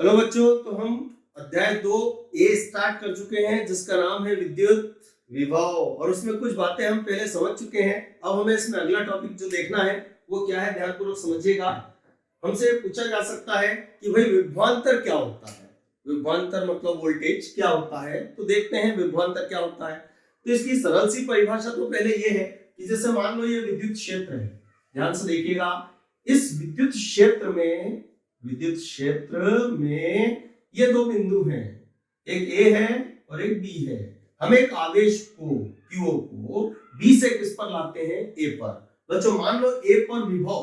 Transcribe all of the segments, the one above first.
Hello बच्चों, तो हम अध्याय 2 ए स्टार्ट कर चुके हैं जिसका नाम है विद्युत विभव और उसमें कुछ बातें हम पहले समझ चुके हैं। अब हमें इसमें अगला टॉपिक जो देखना है वो क्या है, ध्यानपूर्वक समझिएगा। हमसे पूछा जा सकता है कि भाई विभवांतर क्या होता है। विभवांतर मतलब वोल्टेज क्या होता है, तो देखते हैं विभवांतर क्या होता है। तो इसकी सरल सी परिभाषा तो पहले ये है कि जैसे मान लो ये विद्युत क्षेत्र है, ध्यान से देखिएगा। इस विद्युत क्षेत्र में ये दो बिंदु हैं, एक ए है और एक बी है। हम एक आवेश को क्यू को बी से किस पर लाते हैं, ए पर। बच्चों मान लो ए पर विभव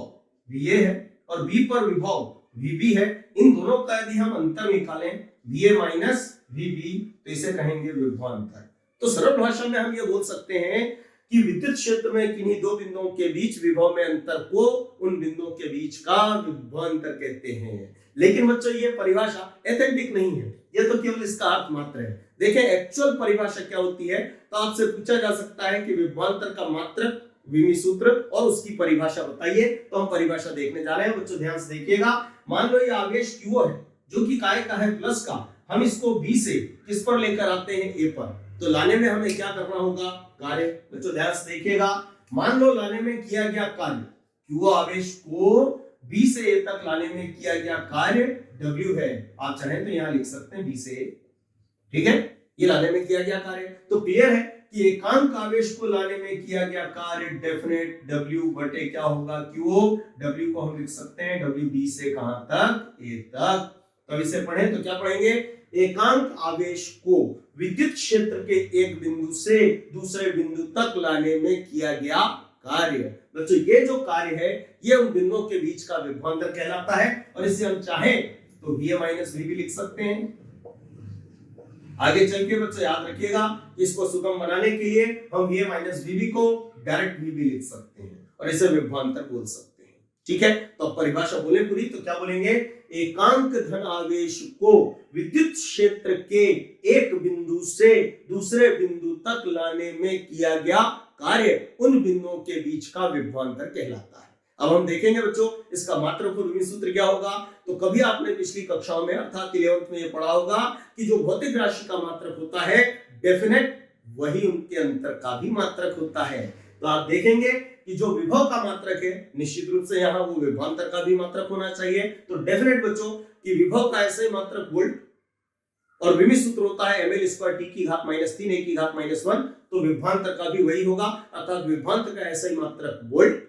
वीए है और बी पर विभव वीबी है। इन दोनों का यदि हम अंतर निकालें वीए माइनस वीबी तो इसे कहेंगे विभवांतर। तो सरल भाषा में हम ये बोल सकते हैं कि विद्युत क्षेत्र में किन्हीं दो बिंदुओं के बीच विभव में अंतर को उन बिंदुओं के बीच का विभवांतर कहते हैं। लेकिन बच्चों ये परिभाषा एथेंटिक नहीं है, ये तो केवल इसका अर्थ मात्र है। देखें एक्चुअल परिभाषा क्या होती है, तो आपसे पूछा जा सकता है कि विभवांतर का मात्रक, विमी सूत्र और उसकी परिभाषा बताइए। तो हम परिभाषा देखने जा रहे हैं। बच्चों ध्यान से देखिएगा। मान लो ये आवेश क्यू है जो कि काय का है, प्लस का। हम इसको बी से किस पर लेकर आते हैं, ए पर। तो लाने में हमें क्या करना होगा, कार्य। बच्चों ध्यान से देखिएगा। मान लो लाने में किया गया कार्य, क्यू आवेश को बी से ए तक लाने में किया गया कार्य डब्ल्यू है। आप चाहें तो यहां लिख सकते हैं बी से ए, ठीक है। ये लाने में किया गया कार्य। तो क्लियर है कि एकांक आवेश को लाने में किया गया कार्य डेफिनेट डब्ल्यू बटे क्या होगा, क्यू। डब्ल्यू को हम लिख सकते हैं डब्ल्यू बी से कहां तक, ए तक। तो इसे पढ़ें तो क्या पढ़ेंगे, एकांक आवेश को विद्युत क्षेत्र के एक बिंदु से दूसरे बिंदु तक लाने में किया गया कार्य। बच्चों ये जो कार्य है ये उन बिंदुओं के बीच का विभवांतर कहलाता है और इसे हम चाहें तो वीए माइनस वीबी लिख सकते हैं। आगे चल के बच्चों याद रखिएगा, इसको सुगम बनाने के लिए हम वीए माइनस वीबी को डायरेक्ट वीबी लिख सकते हैं और इसे विभवांतर बोल सकते हैं, ठीक है। तो परिभाषा बोले पूरी तो क्या बोलेंगे, एकांक धन आवेश को विद्युत क्षेत्र के एक बिंदु से दूसरे बिंदु तक लाने में किया गया कार्य उन बिंदुओं के बीच का विभवांतर कहलाता है। अब हम देखेंगे बच्चों इसका मात्रक और विमी सूत्र क्या होगा। तो कभी आपने पिछली कक्षाओं में अर्थात 11th में ये पढ़ा होगा कि जो भौतिक राशि का मात्रक होता है डेफिनेट, वही उनके अंतर का भी मात्रक होता है। तो आप देखेंगे कि जो विभव का मात्रक है निश्चित रूप से यहाँ वो विभवांतर का भी मात्रक होना चाहिए। तो डेफिनेट बच्चों कि विभव का ऐसे ही मात्रक वोल्ट और विमी सूत्र होता है ml स्क्वायर टी की घात -3 a की घात -1। तो विभवांतर का भी वही होगा, अर्थात विभवांतर का ऐसा ही मात्रक वोल्ट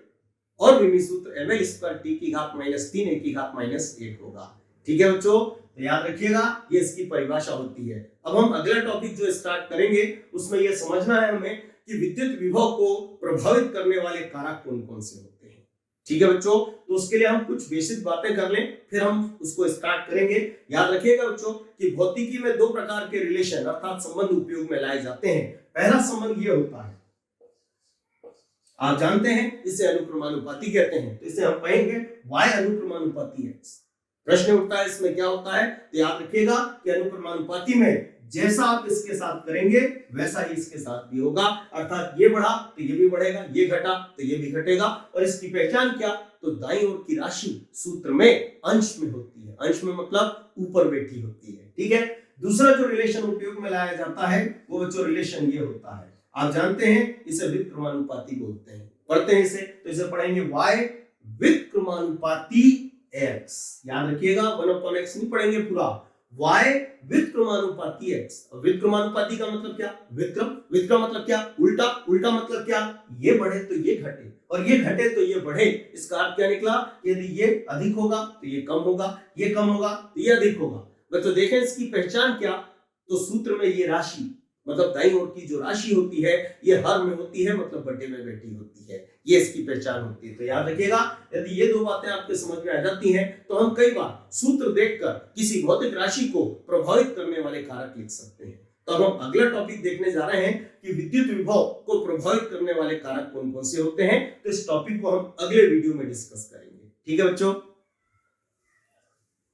और विमी सूत्र ml स्क्वायर टी की घात -3 a की घात -1 होगा, ठीक है बच्चों। तो याद रखिएगा ये इसकी परिभाषा होती है। अब हम अगला टॉपिक जो स्टार्ट करेंगे उसमें यह समझना है हमें कि विद्युत विभव को प्रभावित करने वाले कारक कौन कौन से होते हैं, ठीक है बच्चों। तो उसके लिए हम कुछ बेसिक बातें कर लें फिर हम उसको स्टार्ट करेंगे। याद रखिएगा बच्चों कि भौतिकी में दो प्रकार के रिलेशन अर्थात संबंध उपयोग में लाए जाते हैं। पहला संबंध ये होता है, आप जानते हैं इसे अनुक्रमानुपाती कहते हैं। तो इसे हम कहेंगे y अनुक्रमानुपाती x। प्रश्न उठता है इसमें क्या होता है, तो याद रखिएगा कि अनुक्रमानुपाती में जैसा आप इसके साथ करेंगे वैसा ही इसके साथ भी होगा, अर्थात ये बढ़ा तो ये भी बढ़ेगा, ये घटा तो ये भी घटेगा। और इसकी पहचान क्या, तो दाईं ओर की राशि सूत्र में अंश में होती है, अंश में मतलब ऊपर बैठी होती है, ठीक है। दूसरा जो रिलेशन उपयोग में लाया जाता है वो बच्चों रिलेशन ये होता है, आप जानते हैं इसे व्युत्क्रमानुपाती बोलते हैं। पढ़ते हैं इसे, तो इसे पढ़ेंगे y व्युत्क्रमानुपाती x। याद रखिएगा 1/x नहीं पढ़ेंगे पूरा, y व्युत्क्रमानुपाती x। और व्युत्क्रमानुपाती का मतलब क्या, विक्रम, विक्रम मतलब क्या, उल्टा, उल्टा मतलब क्या, ये बढ़े तो ये घटे और ये घटे तो ये बढ़े। इसका अर्थ क्या निकला, यदि ये अधिक होगा तो ये कम होगा, ये कम होगा तो ये अधिक होगा। बच्चों देखें इसकी पहचान क्या, तो सूत्र में ये राशि मतलब दाईं ओर की जो राशि होती है ये हर में होती है, मतलब बटे में बैठी होती है, ये इसकी पहचान होती है। तो याद रखिएगा यदि ये दो बातें आपके समझ में आ जाती हैं तो हम कई बार सूत्र देखकर किसी भौतिक राशि को प्रभावित करने वाले कारक लिख सकते हैं। तो अब हम अगला टॉपिक देखने जा रहे हैं कि विद्युत विभव को प्रभावित करने वाले कारक कौन कौन से होते हैं। तो इस टॉपिक को हम अगले वीडियो में डिस्कस करेंगे, ठीक है बच्चों।